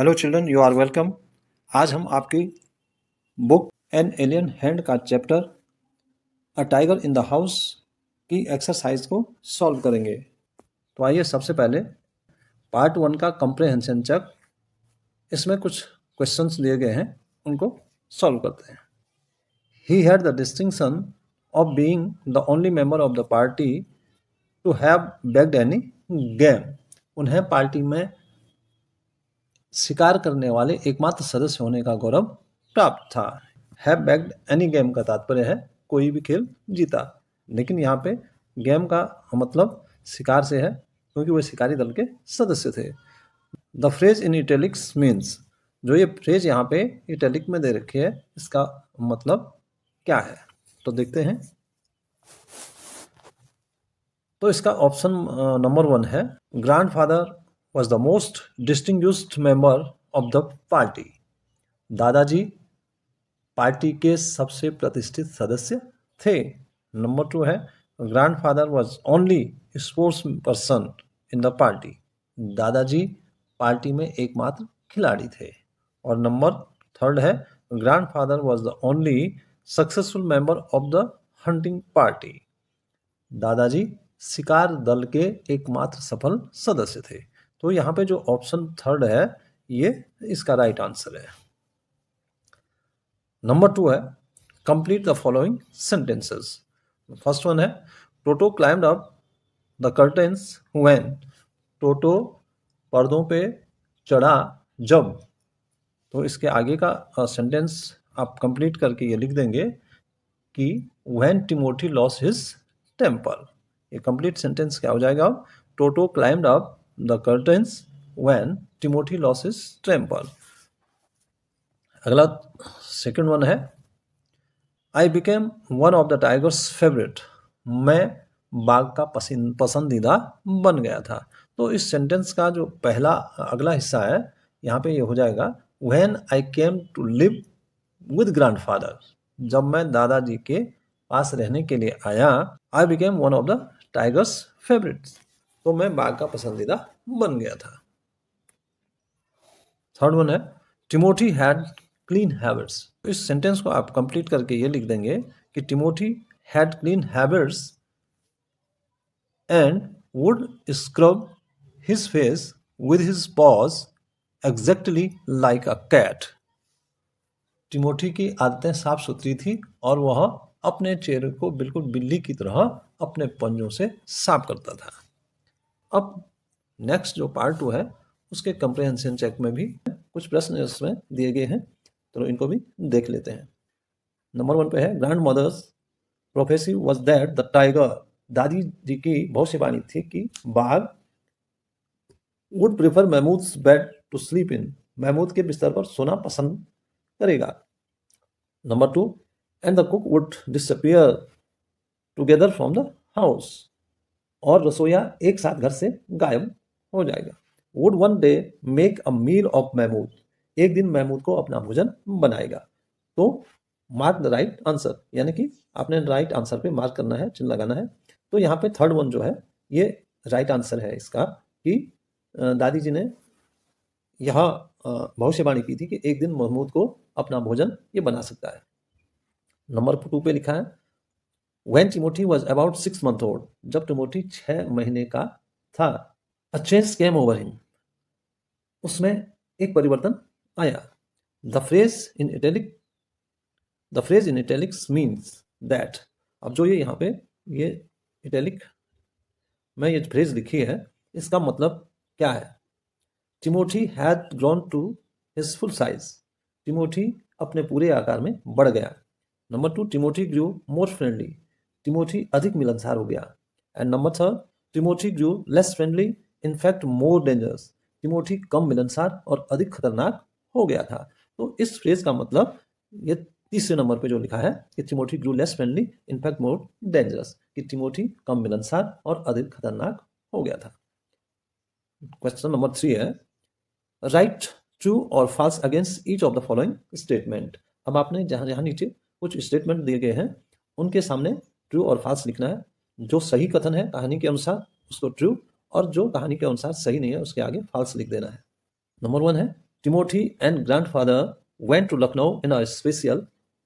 Hello children, you are welcome. आज हम आपकी बुक एन एलियन हैंड का chapter a tiger in the house की एक्सरसाइज को सॉल्व करेंगे। तो आइए सबसे पहले पार्ट 1 का कंप्रेहेंशन चेक, इसमें कुछ क्वेश्चंस दिए गए हैं, उनको सॉल्व करते हैं। He had the distinction of being the only member of the party to have begged any game. उन्हें पार्टी में शिकार करने वाले एकमात्र सदस्य होने का गौरव प्राप्त था। हैव बैग्ड एनी गेम का तात्पर्य है कोई भी खेल जीता, लेकिन यहाँ पे गेम का मतलब शिकार से है क्योंकि वे शिकारी दल के सदस्य थे। The phrase in italics means, जो ये फ्रेज यहाँ पे इटैलिक में दे रखी है, इसका मतलब क्या है तो देखते हैं। तो इसका ऑप्शन नंबर 1 है, grandfather was the most distinguished member of the party। दादाजी पार्टी के सबसे प्रतिष्ठित सदस्य थे। नंबर 2 है, grandfather was only sports person in the party. दादाजी पार्टी में एकमात्र खिलाड़ी थे। और नंबर 3 है, grandfather was the only successful member of the hunting party. दादाजी शिकार दल के एकमात्र सफल सदस्य थे। तो यहाँ पे जो ऑप्शन 3 है ये इसका राइट आंसर है। नंबर 2 है, complete the following sentences. First one है, Toto climbed up the curtains when. Toto पर्दों पे चढ़ा जब। तो इसके आगे का सेंटेंस आप कंप्लीट करके ये लिख देंगे कि when Timothy lost his temper. ये कंप्लीट सेंटेंस क्या हो जाएगा? Toto climbed up the curtains when Timothy lost his temper। अगला सेकंड वन है, I became one of the tiger's favorite। मैं बाघ का पसंदीदा बन गया था। तो इस सेंटेंस का जो पहला अगला हिस्सा है यहाँ पे ये हो जाएगा, when I came to live with grandfather। जब मैं दादाजी के पास रहने के लिए आया, I became one of the tiger's favorites। तो मैं बाघ का पसंदीदा बन गया था। थर्ड वन है, टिमोथी हैड क्लीन हैबिट्स। इस सेंटेंस को आप कंप्लीट करके ये लिख देंगे कि Timothy had clean habits and would scrub his face with his paws exactly like a cat. Timothy की आदतें साफ सुथरी थी और वह अपने चेहरे को बिल्कुल बिल्ली की तरह अपने पंजों से साफ करता था। अब नेक्स्ट जो पार्ट 2 है उसके कंप्रेहेंशन चेक में भी कुछ प्रश्न इसमें दिए गए हैं, तो इनको भी देख लेते हैं। नंबर 1 पे है, grandmother's prophecy was that the tiger. दादी जी की भविष्यवाणी थी कि बाघ would prefer mammoth's bed to sleep in. Mammoth के बिस्तर पर सोना पसंद करेगा। Number 2, and the cook would disappear together from the house. और रसोईया एक साथ घर से गायब हो जाएगा। Would one day make a meal of mammoth. एक दिन मैमूथ को अपना भोजन बनाएगा। तो मार्क द राइट आंसर, यानी कि आपने राइट आंसर पे मार्क करना है, चिन्ह लगाना है। तो यहाँ पे थर्ड वन जो है ये राइट आंसर है इसका, कि दादी जी ने यह भविष्यवाणी की थी कि एक दिन महमूद को अपना भोजन ये बना सकता है। नंबर 2 पे लिखा है, When Timothy was about 6 months old, जब टिमोथी 6 महीने का था, a change came over him। उसमें एक परिवर्तन आया। The phrase in italics means that। अब जो ये यहाँ पे ये इटैलिक में ये फ्रेज लिखी है, इसका मतलब क्या है? Timothy had grown to his full size। Timothy अपने पूरे आकार में बढ़ गया। Number 2, Timothy grew more friendly। Timothy अधिक मिलनसार हो गया। And number 3, Timothy grew less friendly, in fact more dangerous. Timothy कम मिलनसार और अधिक खतरनाक हो गया था। तो इस फ्रेज का मतलब ये तीसरे नंबर पे जो लिखा है कि Timothy grew less friendly, in fact more dangerous, कि टिमोथी कम मिलनसार और अधिक खतरनाक हो गया था। क्वेश्चन नंबर 3 है, राइट ट्रू और false against each of the following statement. अब आपने जहां जहां नीचे कुछ स्टेटमेंट दिए गए हैं उनके सामने ट्रू और फॉल्स लिखना है। जो सही कथन है कहानी के अनुसार उसको ट्रू, और जो कहानी के अनुसार सही नहीं है उसके आगे फॉल्स लिख देना है। नंबर 1 है, Timothy and grandfather went to Lucknow in a special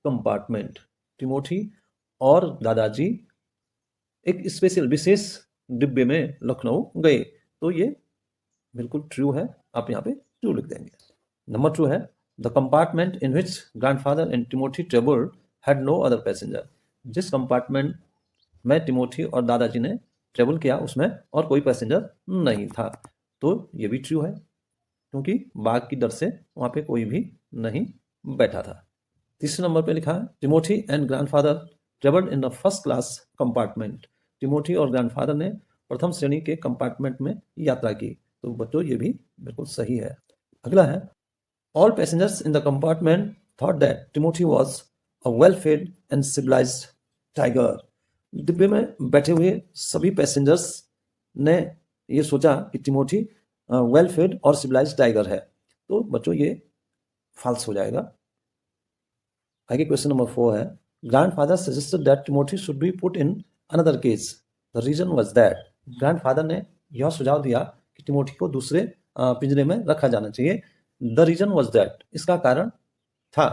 compartment. Timothy और दादाजी एक स्पेशल विशेष डिब्बे में लखनऊ गए। तो ये बिल्कुल ट्रू है, आप यहाँ पे ट्रू लिख देंगे। नंबर 2 है the compartment in which grandfather and Timothy travelled had no other passenger. जिस कंपार्टमेंट में टिमोथी और दादाजी ने ट्रेवल किया उसमें और कोई पैसेंजर नहीं था। तो ये भी ट्रू है क्योंकि बाघ की डर से वहाँ पे कोई भी नहीं बैठा था। तीसरे नंबर पे लिखा है Timothy and grandfather travelled in the first class compartment. Timothy और ग्रैंडफादर ने प्रथम श्रेणी के कंपार्टमेंट में यात्रा की। तो बच्चों ये भी बिल्कुल सही है। अगला है all passengers in the compartment thought that Timothy was a well fed and civilised tiger. डिब्बे में बैठे हुए सभी पैसेंजर्स ने ये सोचा कि टिमोथी वेल फेड और सिविलाइज्ड टाइगर है। तो बच्चों ये फॉल्स हो जाएगा। आगे क्वेश्चन नंबर 4 है grandfather suggested that Timothy should be put in another cage. The reason was that grandfather ने यह सुझाव दिया कि टिमोथी को दूसरे पिंजरे में रखा जाना चाहिए। द रीजन वाज दैट इसका कारण था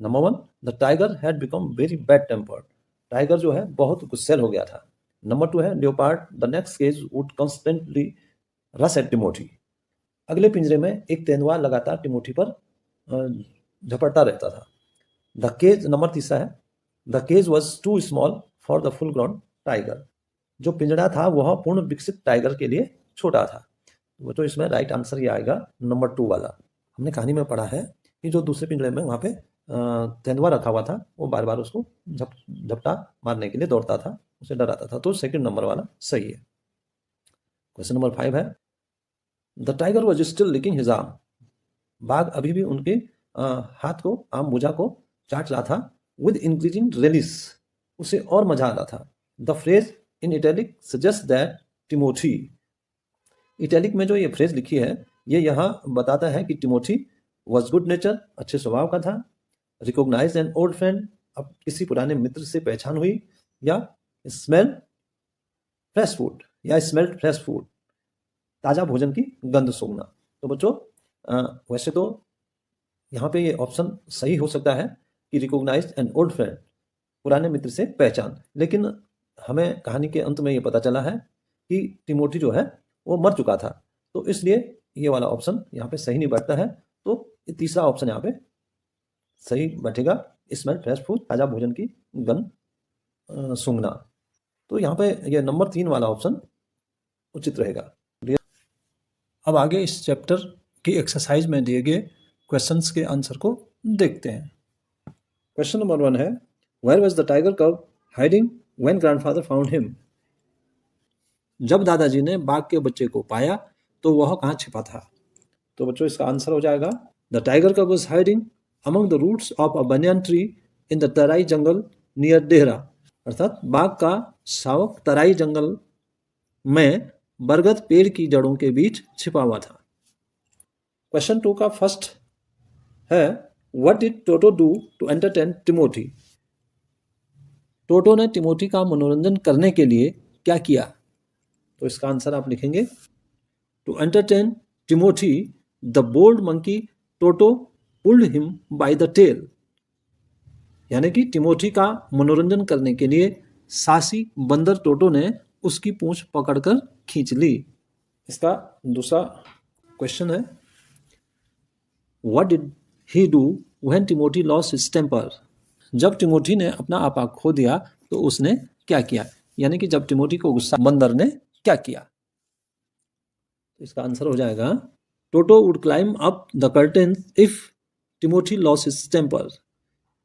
number 1 the tiger had become very bad tempered. Tiger जो है बहुत गुस्सैल हो गया था। नंबर 2 है leopard the next cage would constantly rush at Timothy. अगले पिंजरे में एक तेंदुआ लगातार टिमोथी पर झपटता रहता था। द केज नंबर 3 है the cage was too small for the full ground tiger. जो पिंजरा था वह पूर्ण विकसित टाइगर के लिए छोटा था। वो तो इसमें राइट आंसर ये आएगा नंबर 2 वाला। हमने कहानी में पढ़ा है कि जो दूसरे पिंजरे में वहाँ पे तेंदुआ रखा हुआ था वो बार बार उसको झपटा मारने के लिए दौड़ता था, उसे डराता था। तो सेकंड नंबर वाला सही है। क्वेश्चन नंबर 5 है the tiger was still licking his arm. बाघ अभी भी उनके हाथ को आम भुजा को चाट रहा था। विद इंक्रीजिंग रेलिस उसे और मजा आ रहा था। The phrase in italic suggest that Timothy. Italic में जो ये फ्रेज लिखी है ये यहाँ बताता है कि टिमोथी वॉज गुड नेचर अच्छे स्वभाव का था। रिकॉग्नाइज एन ओल्ड फ्रेंड अब किसी पुराने मित्र से पहचान हुई। या स्मेल फ्रेश फूड या स्मेल्ड फ्रेश फूड ताज़ा भोजन की गंध सूंघना। तो बच्चों वैसे तो यहाँ पे ये ऑप्शन सही हो सकता है कि रिकॉग्नाइज एन ओल्ड फ्रेंड पुराने मित्र से पहचान, लेकिन हमें कहानी के अंत में ये पता चला है कि टिमोथी जो है वो मर चुका था। तो इसलिए ये वाला ऑप्शन यहाँ पे सही नहीं बैठता है। तो तीसरा ऑप्शन यहाँ पे सही बैठेगा स्मेल फ्रेश फूड ताज़ा भोजन की गंध सूंघना। तो यहाँ पे ये नंबर 3 वाला ऑप्शन उचित रहेगा। अब आगे इस चैप्टर की एक्सरसाइज में दिए गए क्वेश्चंस के आंसर को देखते हैं। क्वेश्चन नंबर 1 है वेयर वाज द टाइगर कब hiding when grandfather found him. जब दादाजी ने बाघ के बच्चे को पाया तो वह कहाँ छिपा था। तो बच्चों इसका आंसर हो जाएगा the tiger cub was hiding among the roots of a banyan tree in the Terai jungle near Dehra. अर्थात बाघ का शावक तराई जंगल में बरगद पेड़ की जड़ों के बीच छिपा हुआ था। क्वेश्चन 2 का फर्स्ट है what did Toto do to entertain Timothy. Toto ने टिमोथी का मनोरंजन करने के लिए क्या किया। तो इसका आंसर आप लिखेंगे to entertain Timothy the bold monkey Toto pulled him by the tail. यानी कि टिमोथी का मनोरंजन करने के लिए साहसी बंदर टोटो ने उसकी पूंछ पकड़कर खींच ली। इसका दूसरा क्वेश्चन है what did he do when Timothy lost his temper. जब टिमोथी ने अपना आपा खो दिया तो उसने क्या किया। यानी कि जब टिमोथी को गुस्सा बंदर ने क्या किया। इसका आंसर हो जाएगा Toto would climb up the curtain if Timothy lost his temper.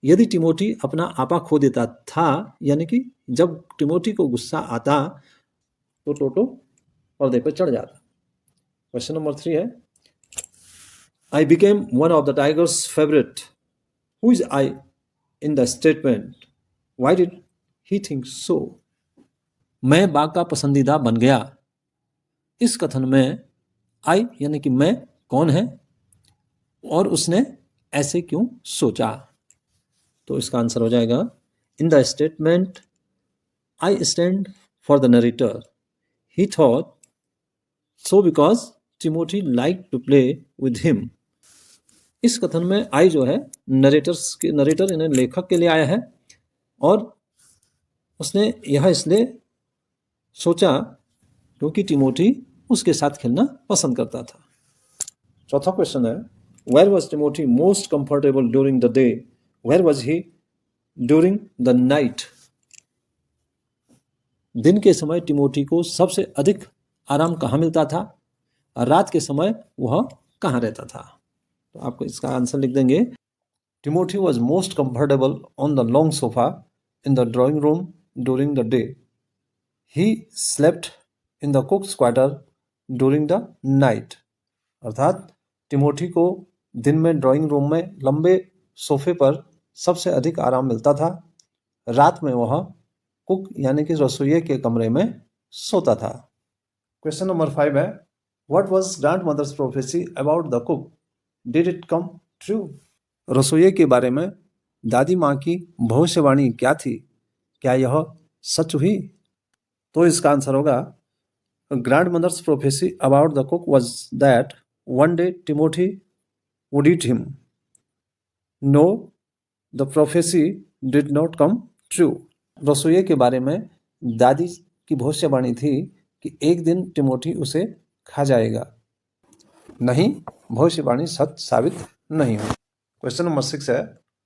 यदि टिमोथी अपना आपा खो देता था यानी कि जब टिमोथी को गुस्सा आता तो टोटो पर्दे पर चढ़ जाता। क्वेश्चन नंबर 3 है I became one of the tiger's favorite. Who is I in the statement? Why did he think so? मैं बाघ का पसंदीदा बन गया। इस कथन में I यानी कि मैं कौन है और उसने ऐसे क्यों सोचा। तो इसका आंसर हो जाएगा in the statement I stand for the narrator. He thought so because Timothy liked to play with him. इस कथन में आई जो है नरेटर यानी लेखक के लिए आया है, और उसने यह इसलिए सोचा क्योंकि टिमोथी उसके साथ खेलना पसंद करता था। चौथा क्वेश्चन है, where was Timothy most comfortable during the day, where was he during the night. दिन के समय टिमोथी को सबसे अधिक आराम कहाँ मिलता था, और रात के समय वह कहाँ रहता था। तो आपको इसका आंसर लिख देंगे, Timothy was most comfortable on the long sofa in the drawing room during the day, he slept in the कुक्स quarter during the night. अर्थात टिमोथी को दिन में ड्राइंग रूम में लंबे सोफे पर सबसे अधिक आराम मिलता था, रात में वह कुक यानी कि रसोइये के कमरे में सोता था। क्वेश्चन नंबर 5 है, what was grandmother's prophecy about the cook, did it come true. रसोइये के बारे में दादी माँ की भविष्यवाणी क्या थी, क्या यह सच हुई। तो इसका आंसर होगा, grandmother's prophecy about the cook was that one day Timothy would eat him. No, the prophecy did not come true. रसोइये के बारे में दादी की भविष्यवाणी थी कि एक दिन टिमोथी उसे खा जाएगा। नहीं, भविष्यवाणी सच साबित नहीं हुई। क्वेश्चन नंबर 6 है,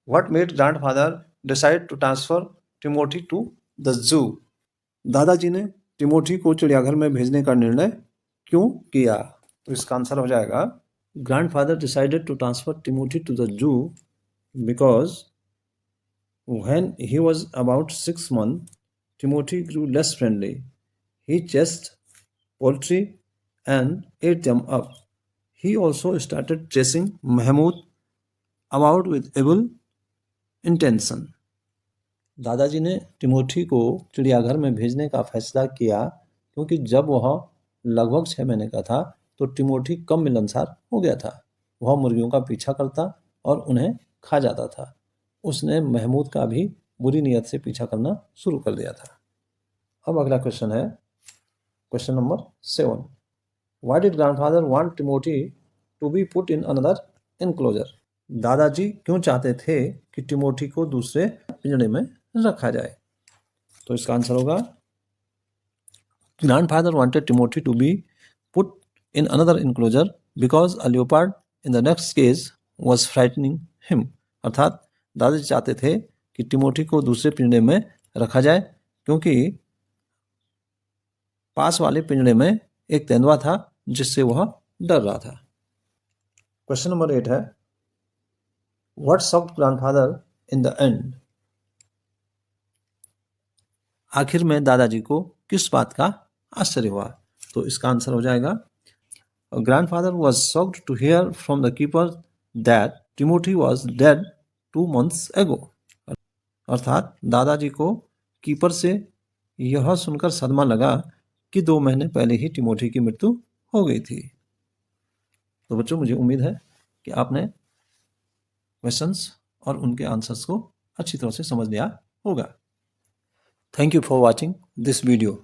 what made grandfather decide to transfer Timothy to the zoo. दादाजी ने टिमोथी को चिड़ियाघर में भेजने का निर्णय क्यों किया। तो इसका आंसर हो जाएगा, grandfather decided to transfer Timothy to the zoo because when he was about 6 months, Timothy grew less friendly. He chased poultry and ate them up. He also started chasing Mahmud about with evil intention. दादाजी ने Timothy को चिड़ियाघर में भेजने का फैसला किया क्योंकि जब वह लगभग 6 महीने का था तो टिमोथी कम मिलनसार हो गया था। वह मुर्गियों का पीछा करता और उन्हें खा जाता था। उसने महमूद का भी बुरी नीयत से पीछा करना शुरू कर दिया था। अब अगला क्वेश्चन है, question number 7, why did grandfather want Timothy to be put in another enclosure. दादाजी क्यों चाहते थे कि टिमोथी को दूसरे पिंजड़े में रखा जाए। तो इसका आंसर होगा, grandfather wanted Timothy to be put in another enclosure because a leopard in the next cage was frightening him. अर्थात दादाजी चाहते थे कि टिमोथी को दूसरे पिंजड़े में रखा जाए क्योंकि पास वाले पिंजड़े में एक तेंदुआ था जिससे वह डर रहा था। क्वेश्चन नंबर 8 है, what shocked grandfather in the end. आखिर में दादाजी को किस बात का आश्चर्य हुआ। तो इसका आंसर हो जाएगा, grandfather was shocked to hear from the keeper that Timothy was dead 2 months ago. अर्थात दादाजी को कीपर से यह सुनकर सदमा लगा कि 2 महीने पहले ही टिमोथी की मृत्यु हो गई थी। तो बच्चों, मुझे उम्मीद है कि आपने क्वेश्चंस और उनके आंसर्स को अच्छी तरह से समझ लिया होगा। Thank you for watching this video.